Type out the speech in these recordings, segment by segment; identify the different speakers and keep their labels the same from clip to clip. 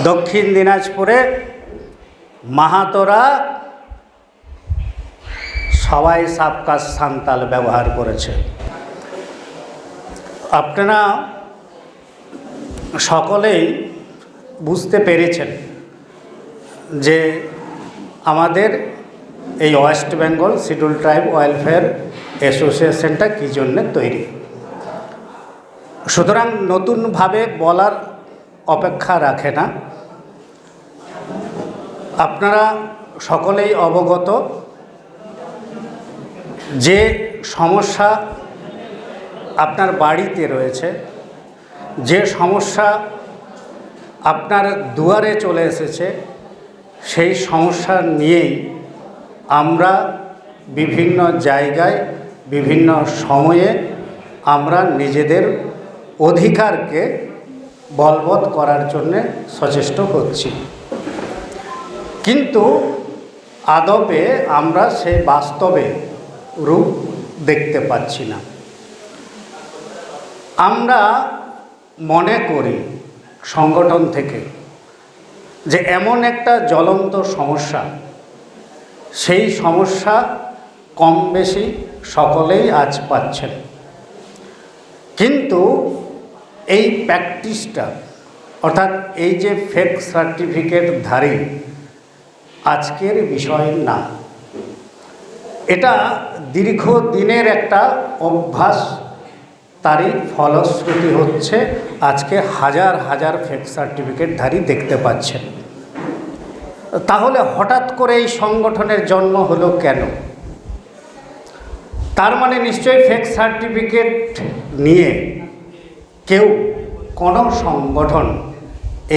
Speaker 1: দক্ষিণ দিনাজপুরে মাহাতোরা সবাই সাবকা সান্তাল ব্যবহার করেছে। আপনারা সকলেই বুঝতে পেরেছেন যে আমাদের এই West Bengal schedule tribe welfare অ্যাসোসিয়েশনটা কী জন্যে তৈরি। সুতরাং নতুনভাবে বলার অপেক্ষা রাখে না। আপনারা সকলেই অবগত যে সমস্যা আপনার বাড়িতে রয়েছে, যে সমস্যা আপনার দুয়ারে চলে এসেছে, সেই সমস্যা নিয়েই আমরা বিভিন্ন জায়গায় বিভিন্ন সময়ে আমরা নিজেদের অধিকারকে বলবৎ করার জন্যে সচেষ্ট হচ্ছি, কিন্তু আদপে আমরা সেই বাস্তবে রূপ দেখতে পাচ্ছি না। আমরা মনে করি সংগঠন থেকে যে এমন একটা জ্বলন্ত সমস্যা, সেই সমস্যা কম বেশি সকলেই আজ পাচ্ছেন, কিন্তু এই প্র্যাকটিসটা অর্থাৎ এই যে ফেক সার্টিফিকেটধারী আজকের বিষয় না, এটা দীর্ঘদিনের একটা অভ্যাস, তারই ফলশ্রুতি হচ্ছে আজকে হাজার হাজার ফেক সার্টিফিকেটধারী দেখতে পাচ্ছেন। তাহলে হঠাৎ করে এই সংগঠনের জন্ম হলো কেন? তার মানে নিশ্চয়ই ফেক সার্টিফিকেট নিয়ে কেউ কোনো সংগঠন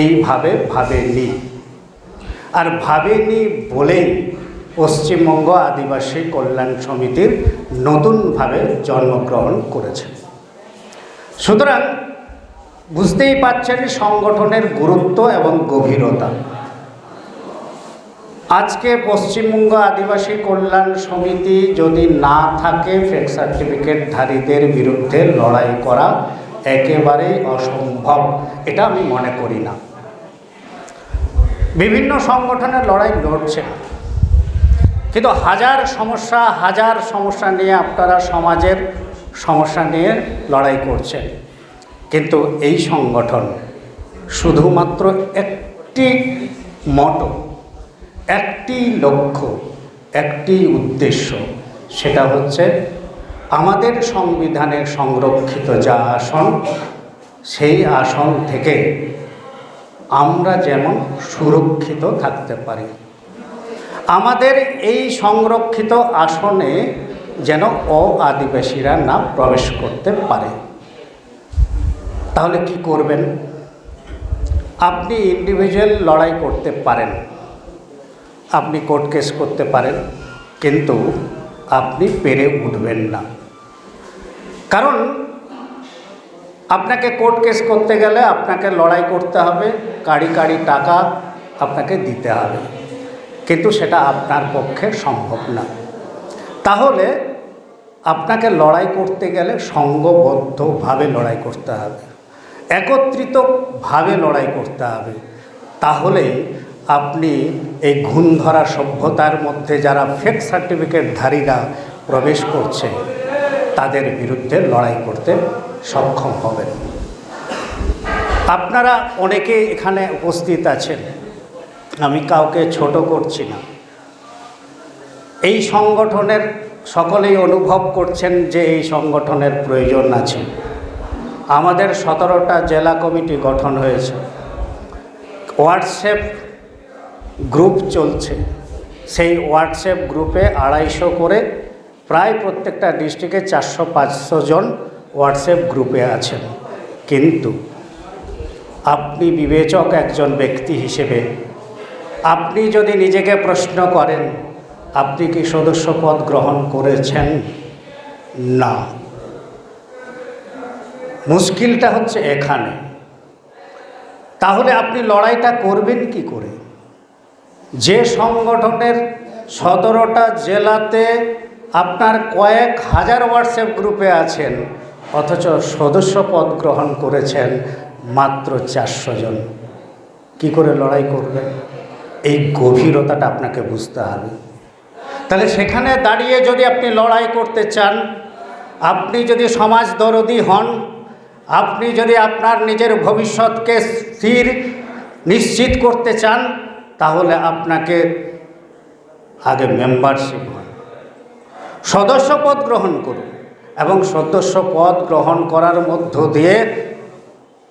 Speaker 1: এইভাবে ভাবেনি, আর ভাবেনি বলেই পশ্চিমবঙ্গ আদিবাসী কল্যাণ সমিতির নতুনভাবে জন্মগ্রহণ করেছে। সুতরাং বুঝতেই পারছেন সংগঠনের গুরুত্ব এবং গভীরতা। আজকে পশ্চিমবঙ্গ আদিবাসী কল্যাণ সমিতি যদি না থাকে, ফেক সার্টিফিকেটধারীদের বিরুদ্ধে লড়াই করা একেবারেই অসম্ভব, এটা আমি মনে করি না। বিভিন্ন সংগঠনের লড়াই লড়ছে, কিন্তু হাজার সমস্যা নিয়ে আপনারা সমাজের সমস্যা নিয়ে লড়াই করছেন, কিন্তু এই সংগঠন শুধুমাত্র একটি মটো, একটি লক্ষ্য, একটি উদ্দেশ্য, সেটা হচ্ছে আমাদের সংবিধানে সংরক্ষিত যা আসন, সেই আসন থেকে আমরা যেমন সুরক্ষিত থাকতে পারি, আমাদের এই সংরক্ষিত আসনে যেন আদিবাসীরা না প্রবেশ করতে পারে। তাহলে কি করবেন? আপনি ইন্ডিভিজুয়াল লড়াই করতে পারেন, আপনি কোর্ট কেস করতে পারেন, কিন্তু আপনি পেরে উঠবেন না। কারণ আপনাকে কোর্ট কেস করতে গেলে আপনাকে লড়াই করতে হবে, কাড়ি কাড়ি টাকা আপনাকে দিতে হবে, কিন্তু সেটা আপনার পক্ষে সম্ভব না। তাহলে আপনাকে লড়াই করতে গেলে সংঘবদ্ধভাবে লড়াই করতে হবে, একত্রিতভাবে লড়াই করতে হবে। তাহলেই আপনি এই ঘুণধরা সভ্যতার মধ্যে যারা ফেক সার্টিফিকেটধারীরা প্রবেশ করছে, তাদের বিরুদ্ধে লড়াই করতে সক্ষম হবেন। আপনারা অনেকে এখানে উপস্থিত আছেন, আমি কাউকে ছোট করছি না। এই সংগঠনের সকলেই অনুভব করছেন যে এই সংগঠনের প্রয়োজন আছে। আমাদের 17টা জেলা কমিটি গঠন হয়েছে, হোয়াটসঅ্যাপ গ্রুপ চলছে, সেই হোয়াটসঅ্যাপ গ্রুপে 250 করে প্রায় প্রত্যেকটা ডিস্ট্রিক্টে 400-500 জন হোয়াটসঅ্যাপ গ্রুপে আছেন। কিন্তু আপনি বিবেচক একজন ব্যক্তি হিসেবে আপনি যদি নিজেকে প্রশ্ন করেন, আপনি কি সদস্যপদ গ্রহণ করেছেন? না। মুশকিলটা হচ্ছে এখানে। তাহলে আপনি লড়াইটা করবেন কি করে? যে সংগঠনের 17টা জেলাতে আপনার কয়েক হাজার হোয়াটসঅ্যাপ গ্রুপে আছেন, অথচ সদস্যপদ গ্রহণ করেছেন মাত্র 400 জন। কি করে লড়াই করবেন, এই গভীরতাটা আপনাকে বুঝতে হবে। তাহলে সেখানে দাঁড়িয়ে যদি আপনি লড়াই করতে চান, আপনি যদি সমাজ দরদি হন, আপনি যদি আপনার নিজের ভবিষ্যৎকে স্থির নিশ্চিত করতে চান, তাহলে আপনাকে আগে মেম্বারশিপ হন, সদস্য পদ গ্রহণ করুন, এবং সদস্য পদ গ্রহণ করার মধ্য দিয়ে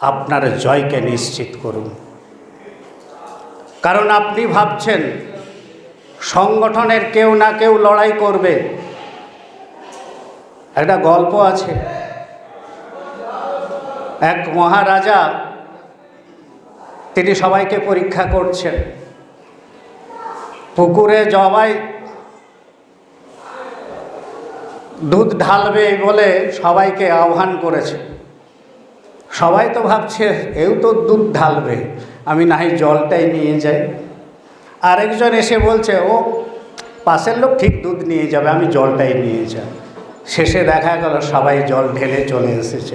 Speaker 1: আপনার জয়কে নিশ্চিত করুন। কারণ আপনি ভাবছেন সংগঠনের কেউ না কেউ লড়াই করবে। একটা গল্প আছে, এক মহারাজা তিনি সবাইকে পরীক্ষা করছেন। পুকুরে সবাই দুধ ঢালবে বলে সবাইকে আহ্বান করেছে। সবাই তো ভাবছে এও তো দুধ ঢালবে, আমি না হয় জলটাই নিয়ে যাই। আরেকজন এসে বলছে ও পাশের লোক ঠিক দুধ নিয়ে যাবে, আমি জলটাই নিয়ে যাই। শেষে দেখা গেল সবাই জল ঢেলে চলে এসেছে।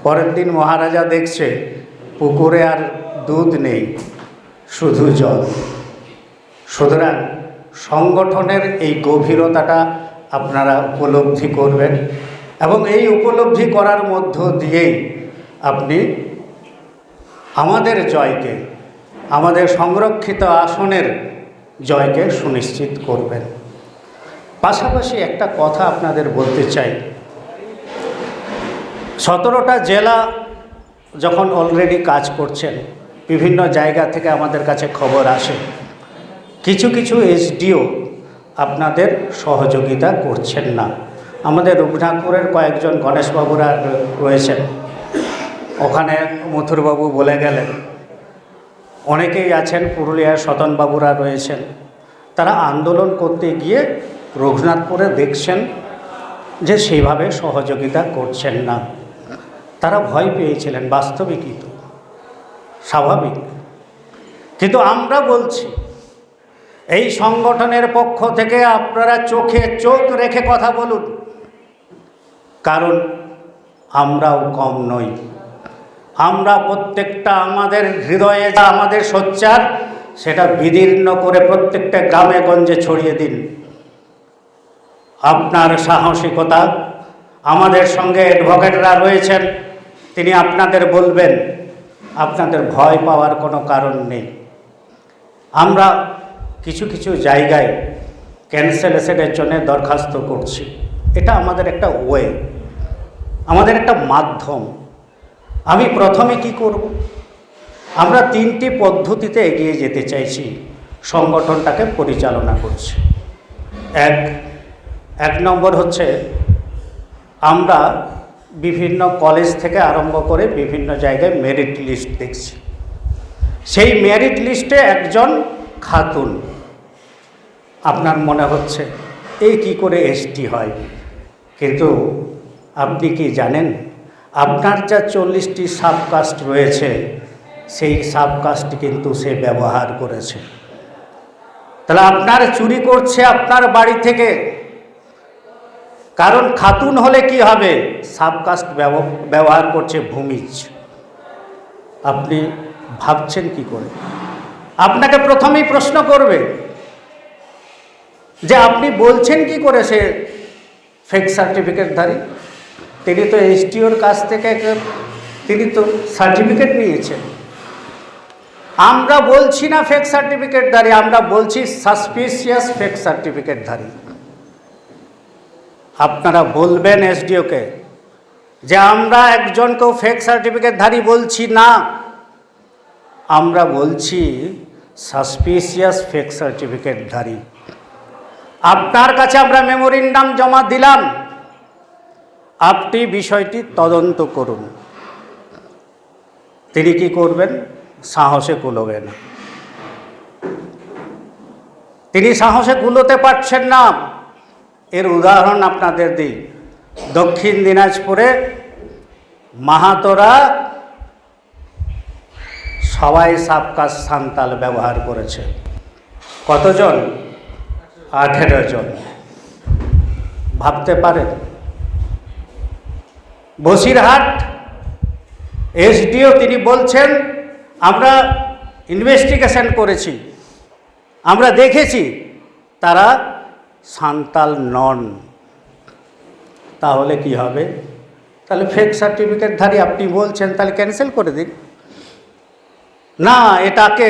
Speaker 1: পরের দিন মহারাজা দেখছে পুকুরে আর দুধ নেই, শুধু জল। সুতরাং সংগঠনের এই গভীরতাটা আপনারা উপলব্ধি করবেন, এবং এই উপলব্ধি করার মধ্য দিয়েই আপনি আমাদের জয়কে, আমাদের সংরক্ষিত আসনের জয়কে সুনিশ্চিত করবেন। পাশাপাশি একটা কথা আপনাদের বলতে চাই, 17টা জেলা যখন অলরেডি কাজ করছেন, বিভিন্ন জায়গা থেকে আমাদের কাছে খবর আসে কিছু কিছু এসডিও আপনাদের সহযোগিতা করছেন না। আমাদের রঘুনাথপুরের কয়েকজন গণেশবাবুরা রয়েছেন, ওখানে মথুরবাবু বলে গেলেন, অনেকেই আছেন, পুরুলিয়ার সতনবাবুরা রয়েছেন। তারা আন্দোলন করতে গিয়ে রঘুনাথপুরে দেখছেন যে সেইভাবে সহযোগিতা করছেন না। তারা ভয় পেয়েছিলেন, বাস্তবিকই তো স্বাভাবিক। কিন্তু আমরা বলছি এই সংগঠনের পক্ষ থেকে আপনারা চোখে চোখ রেখে কথা বলুন, কারণ আমরাও কম নই। আমরা প্রত্যেকটা আমাদের হৃদয়ে যা আমাদের সোচ্চার, সেটা বিদীর্ণ করে প্রত্যেকটা গ্রামে গঞ্জে ছড়িয়ে দিন। আপনার সাহসিকতা, আমাদের সঙ্গে অ্যাডভোকেটরা রয়েছেন, তিনি আপনাদের বলবেন, আপনাদের ভয় পাওয়ার কোনো কারণ নেই। আমরা কিছু কিছু জায়গায় ক্যান্সেলেশনের জন্য দরখাস্ত করছি। এটা আমাদের একটা ওয়ে, আমাদের একটা মাধ্যম। আমি প্রথমে কি করব, আমরা 3টি পদ্ধতিতে এগিয়ে যেতে চাইছি, সংগঠনটাকে পরিচালনা করছি। এক নম্বর হচ্ছে, আমরা বিভিন্ন কলেজ থেকে আরম্ভ করে বিভিন্ন জায়গায় মেরিট লিস্ট দেখছি। সেই মেরিট লিস্টে একজন খাতুন। আপনার মনে হচ্ছে এই কি করে এসটি হয়, কিন্তু আপনি কি জানেন আপনার যা 40টি সাবকাস্ট রয়েছে, সেই সাবকাস্ট কিন্তু সে ব্যবহার করেছে। তাহলে আপনার চুরি করছে আপনার বাড়ি থেকে, কারণ খাতুন হলে কি হবে, সাবকাস্ট ব্যবহার করছে ভূমিজ। আপনি ভাবছেন কি করে? আপনাকে প্রথমেই প্রশ্ন করবে যে আপনি বলছেন কি করে সে ফেক সার্টিফিকেটধারী। তিনি তো এসডিওর কাছ থেকে তিনি তো সার্টিফিকেট নিয়েছেন। আমরা বলছি না ফেক সার্টিফিকেটধারী, আমরা বলছি সাসপিসিয়াস ফেক সার্টিফিকেটধারী। আপনারা বলবেন এসডিওকে যে আমরা একজনকেও ফেক সার্টিফিকেটধারী বলছি না, আমরা বলছি সাসপিসিয়াস ফেক সার্টিফিকেটধারী। আপনার কাছে আমরা মেমোরেন্ডাম জমা দিলাম, আপনি বিষয়টি তদন্ত করুন। তিনি কি করবেন? সাহসে কুলোবে না। তিনি সাহসে কুলোতে পারছেন না। এর উদাহরণ আপনাদের দিই। দক্ষিণ দিনাজপুরে মাহাতোরা সবাই সাবকাস্ট সান্তাল ব্যবহার করেছে। কতজন? 18 জন। ভাবতে পারেন? বসিরহাট এসডিও তিনি বলছেন আমরা ইনভেস্টিগেশন করেছি, আমরা দেখেছি তারা সান্তাল নন। তাহলে কি হবে? তাহলে ফেক সার্টিফিকেটধারী আপনি বলছেন, তাহলে ক্যান্সেল করে দিন না, এটাকে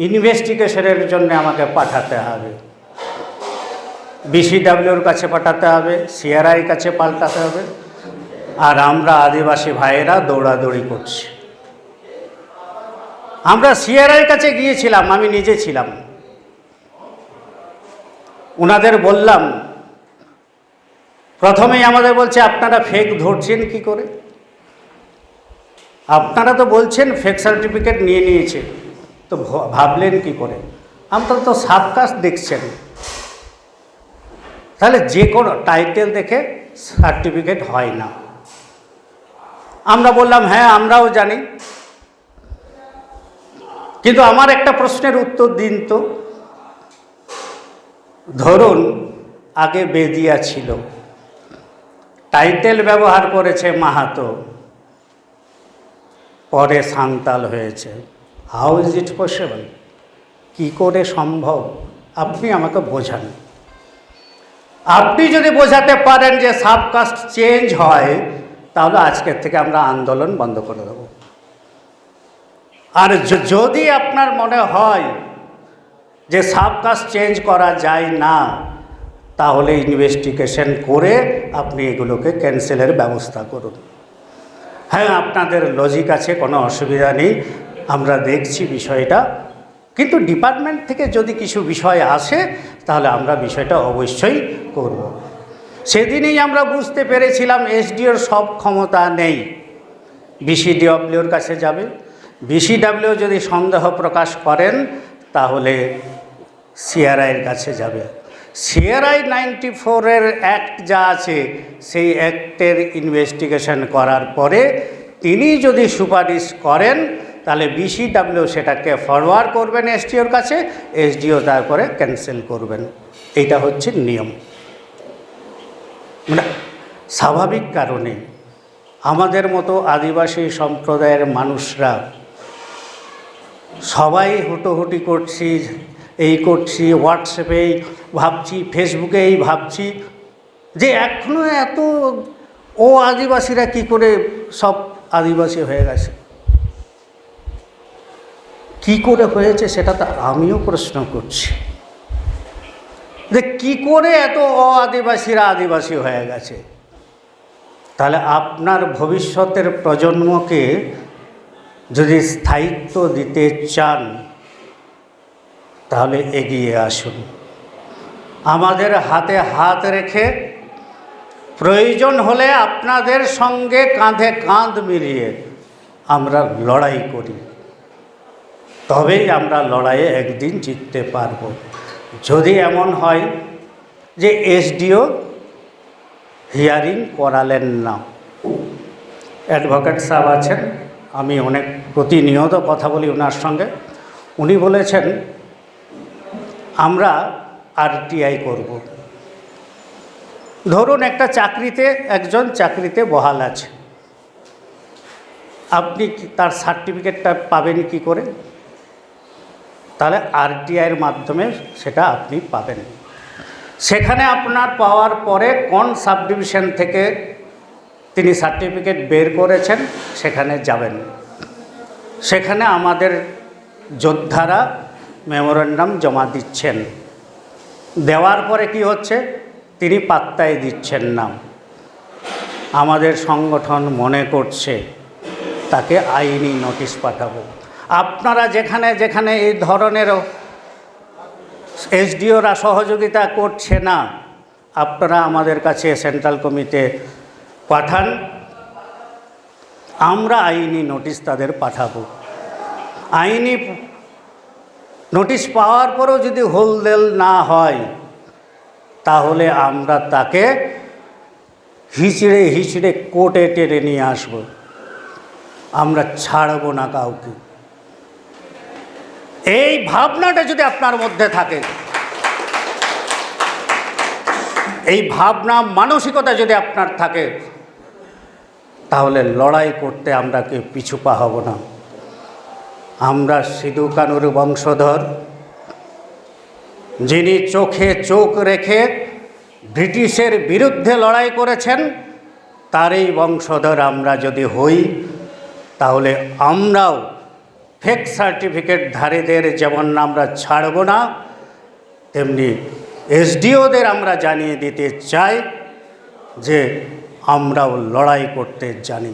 Speaker 1: ইনভেস্টিগেশনের জন্য আমাকে পাঠাতে হবে, বিসিডাব্লিউর কাছে পাঠাতে হবে, সিআরআই কাছে পাল্টাতে হবে, আর আমরা আদিবাসী ভাইয়েরা দৌড়াদৌড়ি করছি। আমরা সিআরআই কাছে গিয়েছিলাম, আমি নিজে ছিলাম, ওনাদের বললাম, প্রথমেই আমাদের বলছে আপনারা ফেক ধরছেন কি করে, আপনারা তো বলছেন ফেক সার্টিফিকেট নিয়ে নিয়েছে, তো ভাবলেন কি করে? আপনারা তো সাবকাস্ট দেখছেন, তাহলে যে কোনো টাইটেল দেখে সার্টিফিকেট হয় না। আমরা বললাম হ্যাঁ আমরাও জানি, কিন্তু আমার একটা প্রশ্নের উত্তর দিন তো, ধরুন আগে বেদিয়া ছিল, টাইটেল ব্যবহার করেছে মাহাতো, পরে সান্তাল হয়েছে, হাউ ইজ ইট পসিবল? কী করে সম্ভব? আপনি আমাকে বোঝান। আপনি যদি বোঝাতে পারেন যে সাবকাস্ট চেঞ্জ হয়, তাহলে আজকের থেকে আমরা আন্দোলন বন্ধ করে দেব। আর যদি আপনার মনে হয় যে সাবকাস্ট চেঞ্জ করা যায় না, তাহলে ইনভেস্টিগেশন করে আপনি এগুলোকে ক্যান্সেলের ব্যবস্থা করুন। হ্যাঁ, আপনাদের লজিক আছে, কোনো অসুবিধা নেই, আমরা দেখছি বিষয়টা, কিন্তু ডিপার্টমেন্ট থেকে যদি কিছু বিষয় আসে তাহলে আমরা বিষয়টা অবশ্যই করব। সেদিনই আমরা বুঝতে পেরেছিলাম এসডিওর সব ক্ষমতা নেই, বিসিডাব্লিউর কাছে যাবে, বিসিডাব্লিউ যদি সন্দেহ প্রকাশ করেন তাহলে সিআরআইয়ের কাছে যাবে। সিআরআই 94-এর অ্যাক্ট যা আছে, সেই অ্যাক্টের ইনভেস্টিগেশন করার পরে তিনি যদি সুপারিশ করেন, তাহলে বিসিডাব্লিউ সেটাকে ফরওয়ার্ড করবেন এসডিওর কাছে, এসডিও তারপরে ক্যান্সেল করবেন। এইটা হচ্ছে নিয়ম। মানে স্বাভাবিক কারণে আমাদের মতো আদিবাসী সম্প্রদায়ের মানুষরা সবাই হুটোহুটি করছি, এই করছি, হোয়াটসঅ্যাপেই ভাবছি, ফেসবুকেই ভাবছি যে এখনও এত ও আদিবাসীরা কি করে সব আদিবাসী হয়ে গেছে, কি করে হয়েছে সেটা তো আমিও প্রশ্ন করছি, যে কি করে এত আদিবাসীরা আদিবাসী হয়ে গেছে। তাহলে আপনার ভবিষ্যতের প্রজন্মকে যদি স্থায়িত্ব দিতে চান, তাহলে এগিয়ে আসুন, আমাদের হাতে হাত রেখে প্রয়োজন হলে আপনাদের সঙ্গে কাঁধে কাঁধ মিলিয়ে আমরা লড়াই করি, তবেই আমরা লড়াইয়ে একদিন জিততে পারব। যদি এমন হয় যে এসডিও হিয়ারিং করালেন না, অ্যাডভোকেট সাহেব আছেন, আমি অনেক প্রতিনিয়ত কথা বলি ওনার সঙ্গে, উনি বলেছেন আমরা আরটিআই করব। ধরুন একটা চাকরিতে একজন চাকরিতে বহাল আছে, আপনি তার সার্টিফিকেটটা পাবেন কি করে? তাহলে আরটিআইয়ের মাধ্যমে সেটা আপনি পাবেন। সেখানে আপনার পাওয়ার পরে কোন সাব ডিভিশন থেকে তিনি সার্টিফিকেট বের করেছেন সেখানে যাবেন, সেখানে আমাদের যোদ্ধারা মেমোরেন্ডাম জমা দিচ্ছেন, দেওয়ার পরে কি হচ্ছে, তিনি পাত্তাই দিচ্ছেন না, আমাদের সংগঠন মনে করছে তাকে আইনি নোটিশ পাঠাবো। আপনারা যেখানে যেখানে এই ধরনের এসডিওরা সহযোগিতা করছে না, আপনারা আমাদের কাছে সেন্ট্রাল কমিটি পাঠান, আমরা আইনি নোটিশ তাদের পাঠাবো। আইনি নোটিশ পাওয়ার পরেও যদি হোলদেল না হয়, তাহলে আমরা তাকে হিচড়ে হিচড়ে কোর্টে টেনে নিয়ে আসব, আমরা ছাড়ব না কাউকে। এই ভাবনাটা যদি আপনার মধ্যে থাকে, এই ভাবনা মানসিকতা যদি আপনার থাকে, তাহলে লড়াই করতে আমরা কেউ পিছু পা হব না। আমরা সিধু কানুর বংশধর, যিনি চোখে চোখ রেখে ব্রিটিশের বিরুদ্ধে লড়াই করেছেন, তারই বংশধর আমরা যদি হই, তাহলে আমরাও ফেক সার্টিফিকেটধারীদের যেমন আমরা ছাড়ব না, তেমনি এসডিওদের আমরা জানিয়ে দিতে চাই যে আমরাও লড়াই করতে জানি।